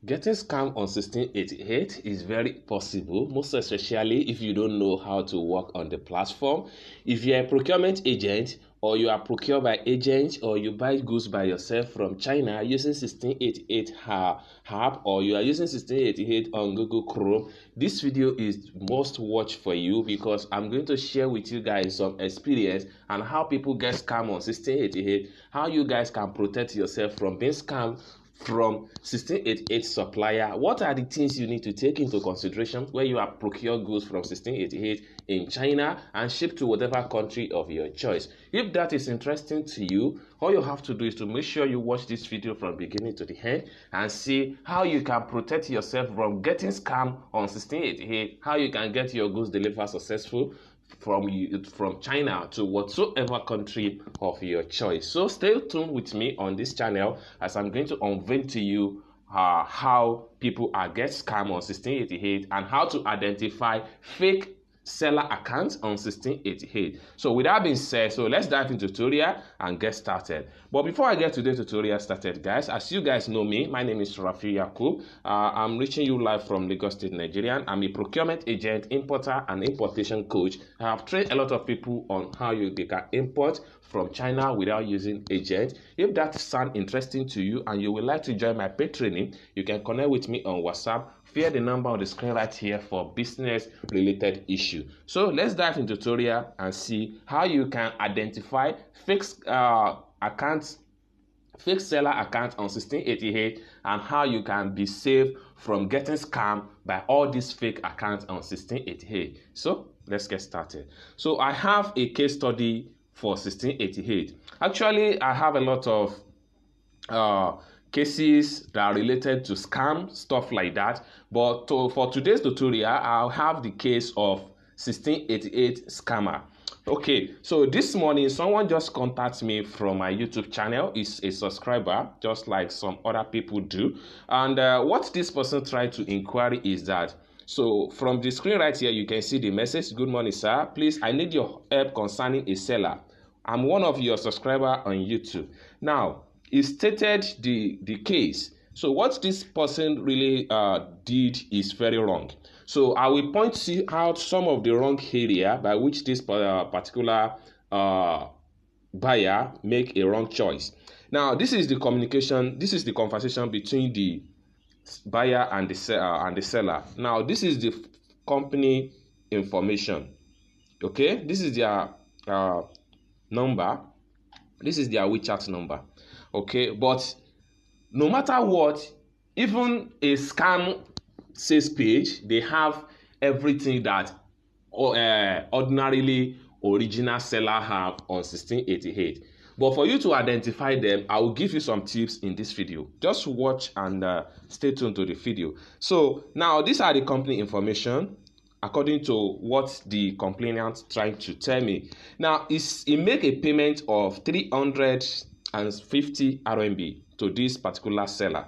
Getting scammed on 1688 is very possible, most especially if you don't know how to work on the platform. If you're a procurement agent or you are procured by agents or you buy goods by yourself from China using 1688 app or you are using 1688 on Google Chrome, this video is must watch for you because I'm going to share with you guys some experience and how people get scammed on 1688, how you guys can protect yourself from being scammed from 1688 supplier. What are the things you need to take into consideration when you are procure goods from 1688 in China and ship to whatever country of your choice? If that is interesting to you, all you have to do is to make sure you watch this video from beginning to the end and see how you can protect yourself from getting scammed on 1688, how you can get your goods delivered successful from China to whatsoever country of your choice. So stay tuned with me on this channel as I'm going to unveil to you how people are get scammed on 1688 and how to identify fake seller accounts on 1688. So with that being said, so let's dive into tutorial and get started. But before I get today's tutorial started, guys, as you guys know me, my name is Rafi Yakub. I'm reaching you live from Lagos State, Nigeria. I'm a procurement agent, importer, and importation coach. I have trained a lot of people on how you can import from China without using agent. If that sounds interesting to you and you would like to join my paid training, you can connect with me on WhatsApp via the number on the screen right here for business related issue. So let's dive into tutorial and see how you can identify fake seller accounts on 1688 and how you can be safe from getting scammed by all these fake accounts on 1688. So let's get started. So I have a case study for 1688. Actually, I have a lot of cases that are related to scam, stuff like that. But for today's tutorial, I'll have the case of 1688 scammer. Okay, so this morning, someone just contacted me from my YouTube channel. It's a subscriber, just like some other people do. And what this person tried to inquire is that, so from the screen right here, you can see the message. Good morning, sir. Please, I need your help concerning a seller. I'm one of your subscribers on YouTube. Now, he stated the case. So what this person really did is very wrong. So I will point out some of the wrong area by which this particular buyer make a wrong choice. Now, this is the communication. This is the conversation between the buyer and the seller. Now, this is the company information. Okay, this is their number. This is their WeChat number. Okay, but no matter what, even a scam sales page, they have everything that ordinarily original seller have on 1688. But for you to identify them, I will give you some tips in this video. Just watch and stay tuned to the video. So now these are the company information according to what the complainant trying to tell me. Now he make a payment of 350 RMB to this particular seller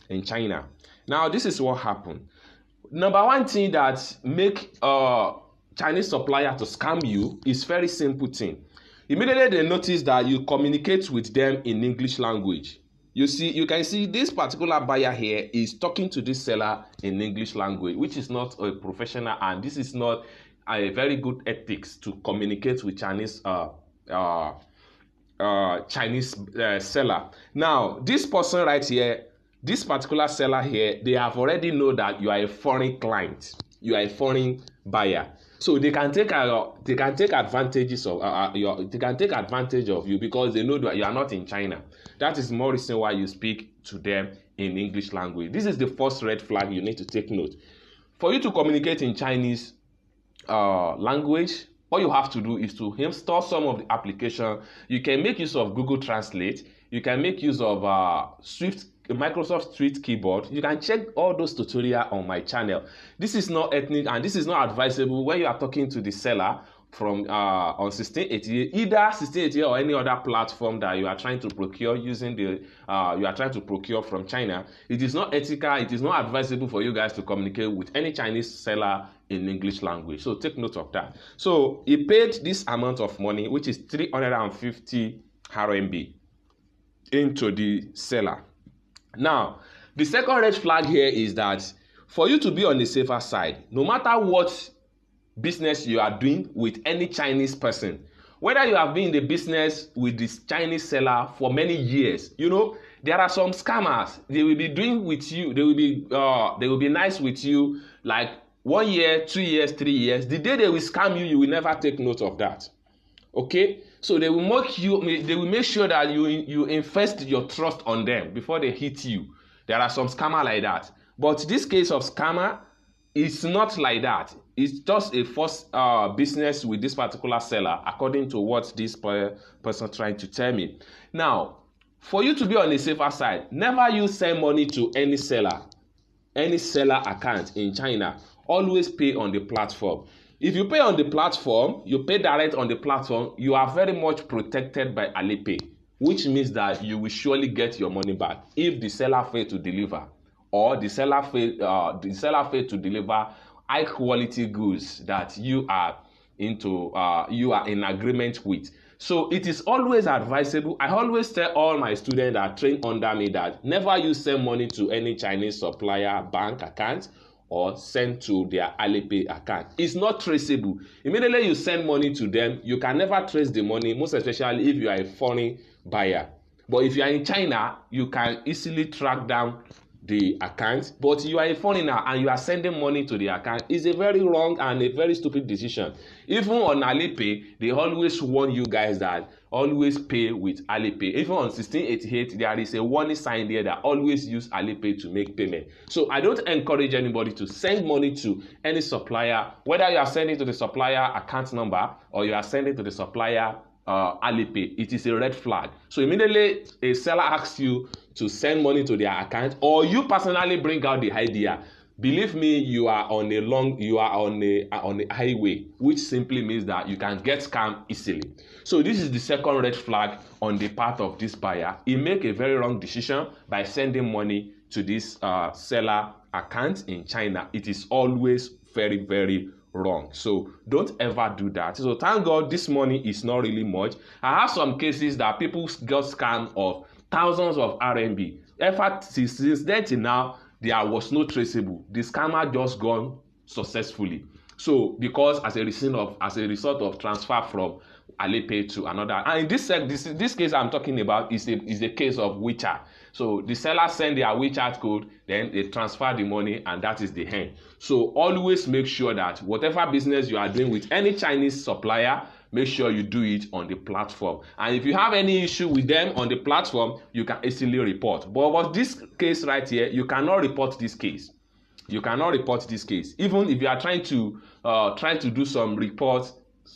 in China. Now this is what happened. Number one thing that make Chinese supplier to scam you is very simple thing. Immediately they notice that you communicate with them in English language. You can see this particular buyer here is talking to this seller in English language, which is not a professional, and this is not a very good ethics to communicate with Chinese seller. Now, this person right here, this particular seller here, they have already know that you are a foreign client, you are a foreign buyer. So they can take advantages of advantage of you because they know that you are not in China. That is more reason why you speak to them in English language. This is the first red flag you need to take note. For you to communicate in Chinese language, all you have to do is to install some of the application. You can make use of Google Translate. You can make use of Microsoft Street Keyboard. You can check all those tutorials on my channel. This is not ethnic and this is not advisable when you are talking to the seller from on 1688, either 1688 or any other platform that you are trying to procure using you are trying to procure from China. It is not ethical. It is not advisable for you guys to communicate with any Chinese seller in English language. So take note of that. So he paid this amount of money, which is 350 RMB, into the seller. Now, The second red flag here is that for you to be on the safer side, no matter what business you are doing with any Chinese person, whether you have been in the business with this Chinese seller for many years, there are some scammers. They will be doing with you, they will be nice with you like 1 year, 2 years, 3 years. The day they will scam you, you will never take note of that. Okay, so they will make sure that you invest your trust on them before they hit you. There are some scammer like that, but this case of scammer is not like that. It's just a first business with this particular seller, according to what this person trying to tell me. Now, for you to be on the safer side, never you send money to any seller account in China. Always pay on the platform. If you pay on the platform, you pay direct on the platform, you are very much protected by Alipay, which means that you will surely get your money back if the seller fails to deliver, or the seller fails to deliver high quality goods that you are in agreement with. So it is always advisable. I always tell all my students that train under me that never you send money to any Chinese supplier bank account or send to their Alipay account. It's not traceable. Immediately you send money to them, you can never trace the money, most especially if you are a foreign buyer. But if you are in China, you can easily track down the account. But you are a foreigner and you are sending money to the account. It's a very wrong and a very stupid decision. Even on Alipay, they always warn you guys that always pay with Alipay. Even on 1688, there is a warning sign there that always use Alipay to make payment. So I don't encourage anybody to send money to any supplier, whether you are sending to the supplier account number or you are sending to the supplier Alipay. It is a red flag. So immediately a seller asks you to send money to their account, or you personally bring out the idea, believe me, you are on a highway, which simply means that you can get scammed easily. So this is the second red flag on the part of this buyer. He make a very wrong decision by sending money to this seller account in China. It is always very, very wrong. So don't ever do that. So thank God this money is not really much. I have some cases that people got scammed of thousands of RMB. In fact, since then till now, there was no traceable. The scammer just gone successfully. So because as a result of transfer from Alipay to another, and in this case I'm talking about is a case of WeChat. So the seller send their WeChat code, then they transfer the money, and that is the end. So always make sure that whatever business you are doing with any Chinese supplier, make sure you do it on the platform. And if you have any issue with them on the platform, you can easily report. But this case right here, you cannot report this case. You cannot report this case. Even if you are trying to do some reports,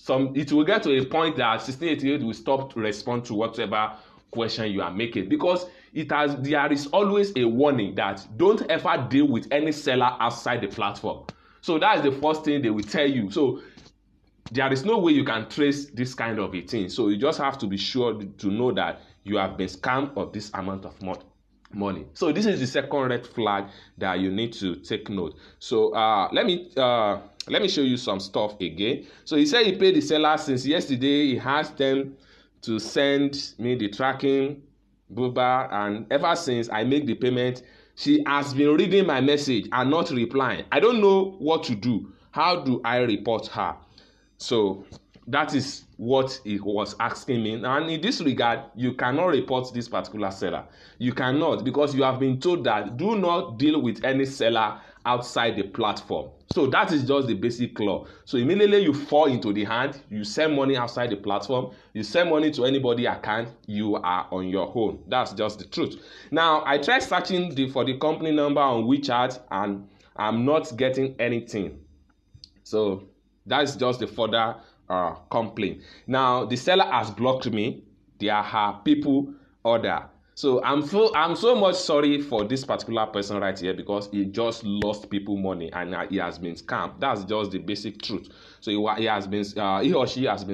it will get to a point that 1688 will stop to respond to whatever question you are making, because there is always a warning that don't ever deal with any seller outside the platform. So that's the first thing they will tell you. So there is no way you can trace this kind of a thing. So you just have to be sure to know that you have been scammed of this amount of money. So this is the second red flag that you need to take note. So let me show you some stuff again. So he said he paid the seller since yesterday. He asked them to send me the tracking booba, and ever since I make the payment, she has been reading my message and not replying. I don't know what to do. How do I report her? So that is what he was asking me. And in this regard, you cannot report this particular seller. You cannot, because you have been told that do not deal with any seller outside the platform. So that is just the basic law. So immediately you fall into the hand, you send money outside the platform, you send money to anybody account, you are on your own. That's just the truth. Now, I tried searching for the company number on WeChat and I'm not getting anything. So that's just the further complaint. Now, the seller has blocked me. There are people order. So I'm so much sorry for this particular person right here, because he just lost people money and he has been scammed. That's just the basic truth. So he or she has been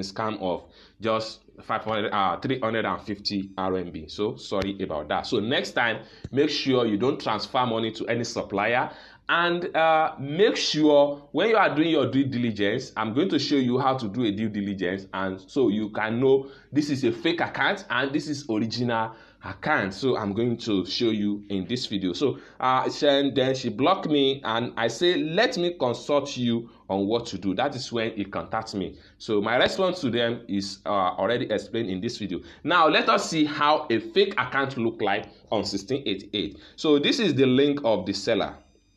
scammed of just 350 RMB. So sorry about that. So next time, make sure you don't transfer money to any supplier. And make sure when you are doing your due diligence, I'm going to show you how to do a due diligence, and so you can know this is a fake account and this is original account. So I'm going to show you in this video. So then she blocked me, and I say, let me consult you on what to do. That is when he contacts me. So my response to them is already explained in this video. Now let us see how a fake account look like on 1688. So this is the link of the seller.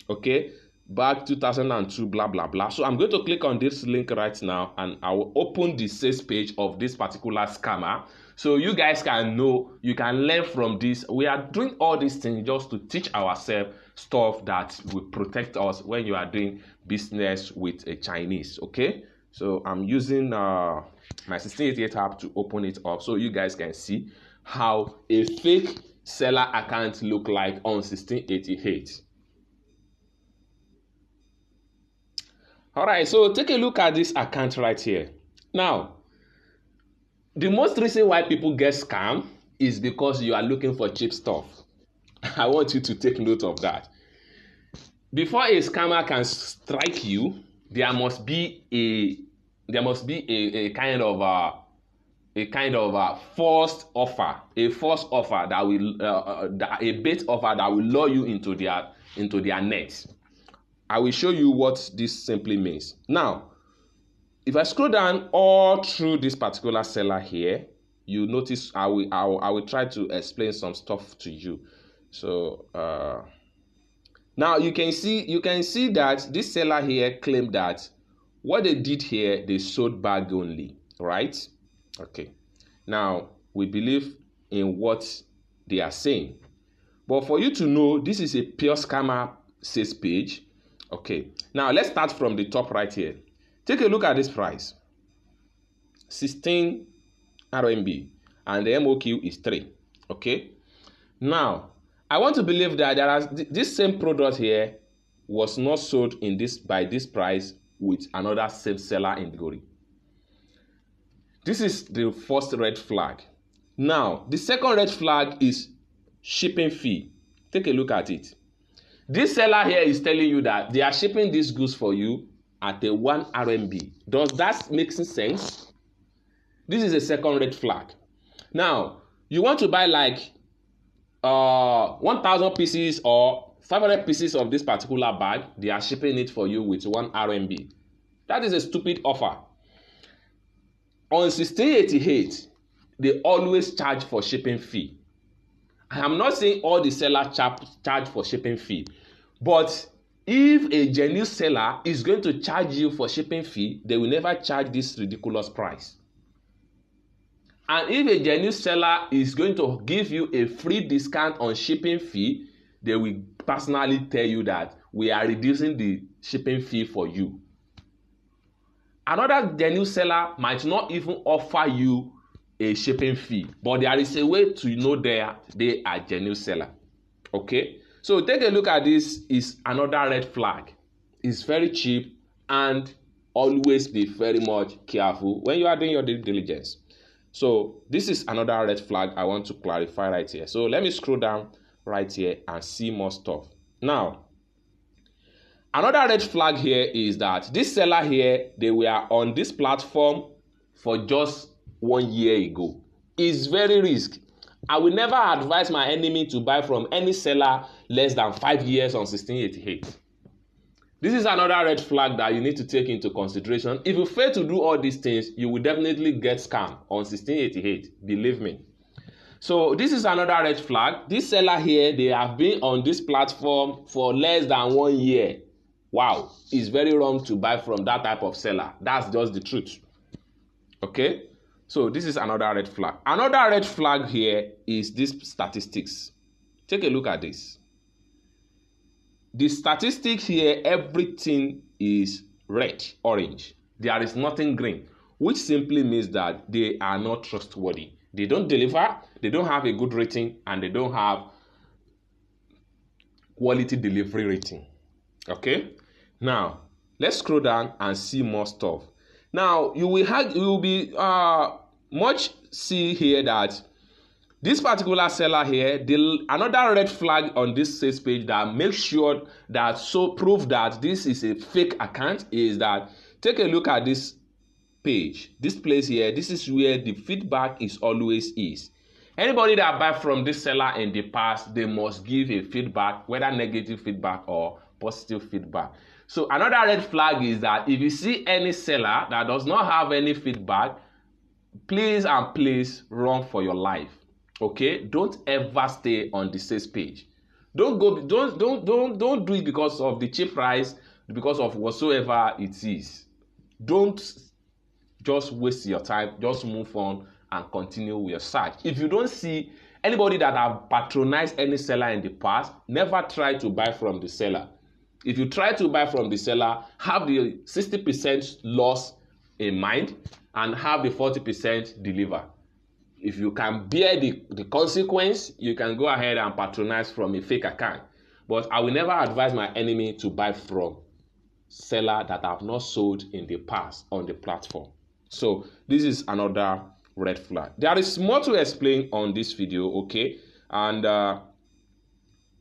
Okay, back 2002, blah blah blah. So I'm going to click on this link right now, and I will open the sales page of this particular scammer, so you guys can know, you can learn from this. We are doing all these things just to teach ourselves stuff that will protect us when you are doing business with a Chinese. Okay, so I'm using my 1688 app to open it up, so you guys can see how a fake seller account look like on 1688. All right, so take a look at this account right here. Now, the most reason why people get scammed is because you are looking for cheap stuff. I want you to take note of that. Before a scammer can strike you, there must be a kind of a forced offer, that will a bait offer that will lure you into their net. I will show you what this simply means. Now, if I scroll down all through this particular seller here, you notice I will try to explain some stuff to you. So now you can see that this seller here claimed that what they did here, they sold bag only, right? Okay. Now we believe in what they are saying, but for you to know, this is a pure scammer sales page. Okay, now let's start from the top right here. Take a look at this price, 16 RMB, and the MOQ is 3. Okay, now I want to believe that this same product here was not sold by this price with another same seller in the category. This is the first red flag. Now the second red flag is shipping fee. Take a look at it. This seller here is telling you that they are shipping these goods for you at a 1 RMB. Does that make sense? This is a second red flag. Now, you want to buy like 1,000 pieces or 500 pieces of this particular bag, they are shipping it for you with 1 RMB. That is a stupid offer. On 1688, they always charge for shipping fee. I am not saying all the sellers charge for shipping fee, but if a genuine seller is going to charge you for shipping fee, they will never charge this ridiculous price. And if a genuine seller is going to give you a free discount on shipping fee, they will personally tell you that we are reducing the shipping fee for you. Another genuine seller might not even offer you a shipping fee, but there is a way to know they are genuine seller. Okay, so take a look at this. Is another red flag. It's very cheap, and always be very much careful when you are doing your due diligence. So this is another red flag I want to clarify right here. So let me scroll down right here and see more stuff. Now, another red flag here is that this seller here, they were on this platform for just 1 year ago. It's very risky. I will never advise my enemy to buy from any seller less than 5 years on 1688. This is another red flag that you need to take into consideration. If you fail to do all these things, you will definitely get scammed on 1688. Believe me. So this is another red flag. This seller here, they have been on this platform for less than 1 year. Wow, it's very wrong to buy from that type of seller. That's just the truth. Okay, so this is another red flag. Another red flag here is this statistics. Take a look at this. The statistics here, everything is red, orange. There is nothing green, which simply means that they are not trustworthy. They don't deliver, they don't have a good rating, and they don't have quality delivery rating. Okay, now let's scroll down and see more stuff. Now you will be much see here that this particular seller here, another red flag on this sales page that makes sure that prove that this is a fake account is that take a look at this page, this place here. This is where the feedback is always is. Anybody that buy from this seller in the past, they must give a feedback, whether negative feedback or positive feedback. So another red flag is that if you see any seller that does not have any feedback, please and please run for your life. Okay, don't ever stay on the sales page. Don't do it because of the cheap price, because of whatsoever it is. Don't just waste your time. Just move on and continue with your search. If you don't see anybody that have patronized any seller in the past, never try to buy from the seller. If you try to buy from the seller, have the 60% loss in mind and have the 40% deliver. If you can bear the consequence, you can go ahead and patronize from a fake account. But I will never advise my enemy to buy from seller that have not sold in the past on the platform. So this is another red flag. There is more to explain on this video, okay? And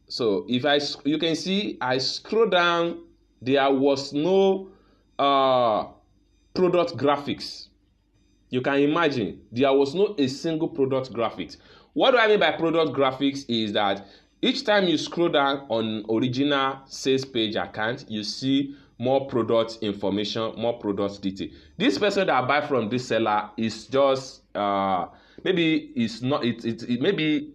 so if you can see, I scroll down, there was no product graphics. You can imagine there was not a single product graphics. What do I mean by product graphics is that each time you scroll down on original sales page account, you see more product information, more product detail. This person that buy from this seller is just maybe it's not maybe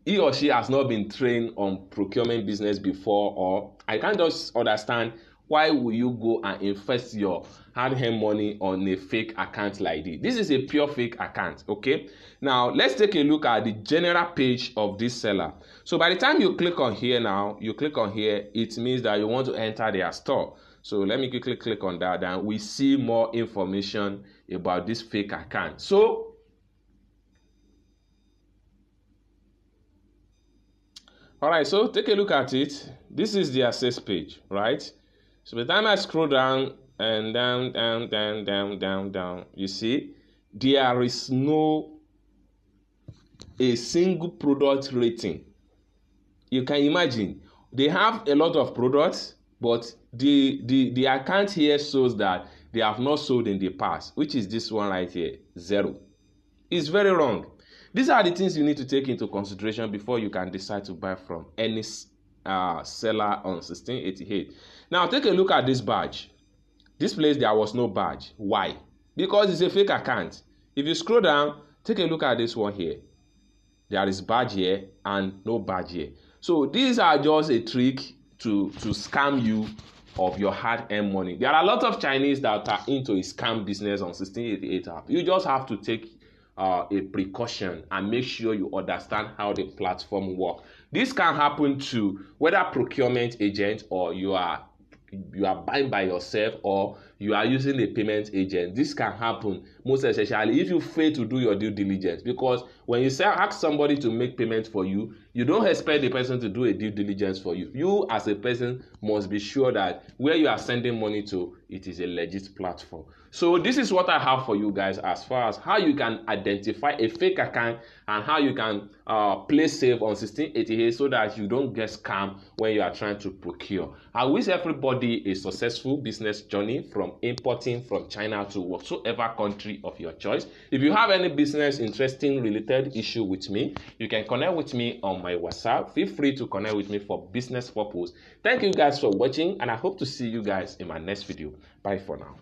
he or she has not been trained on procurement business before, or I can't just understand why will you go and invest your hard-earned money on a fake account like this. This is a pure fake account, okay? Now let's take a look at the general page of this seller. So by the time you click on here now, it means that you want to enter their store. So let me quickly click on that, and we see more information about this fake account. So all right, so take a look at it. This is their sales page, right? So by the time I scroll down and down, you see there is no a single product rating. You can imagine they have a lot of products, but the account here shows that they have not sold in the past, which is this one right here, 0. It's very wrong. These are the things you need to take into consideration before you can decide to buy from any seller on 1688. Now take a look at this badge. This place there was no badge. Why? Because it's a fake account. If you scroll down, take a look at this one here. There is badge here and no badge here. So these are just a trick to scam you of your hard-earned money. There are a lot of Chinese that are into a scam business on 1688 app. You just have to take a precaution and make sure you understand how the platform works. This can happen to whether procurement agent, or you are buying by yourself, or you are using a payment agent. This can happen most especially if you fail to do your due diligence, because when you ask somebody to make payment for you, you don't expect the person to do a due diligence for you. You as a person must be sure that where you are sending money to, it is a legit platform. So this is what I have for you guys as far as how you can identify a fake account and how you can play safe on 1688 so that you don't get scammed when you are trying to procure. I wish everybody a successful business journey from importing from China to whatsoever country of your choice. If you have any business interesting related issue with me, you can connect with me on my WhatsApp. Feel free to connect with me for business purpose. Thank you guys for watching, and I hope to see you guys in my next video. Bye for now.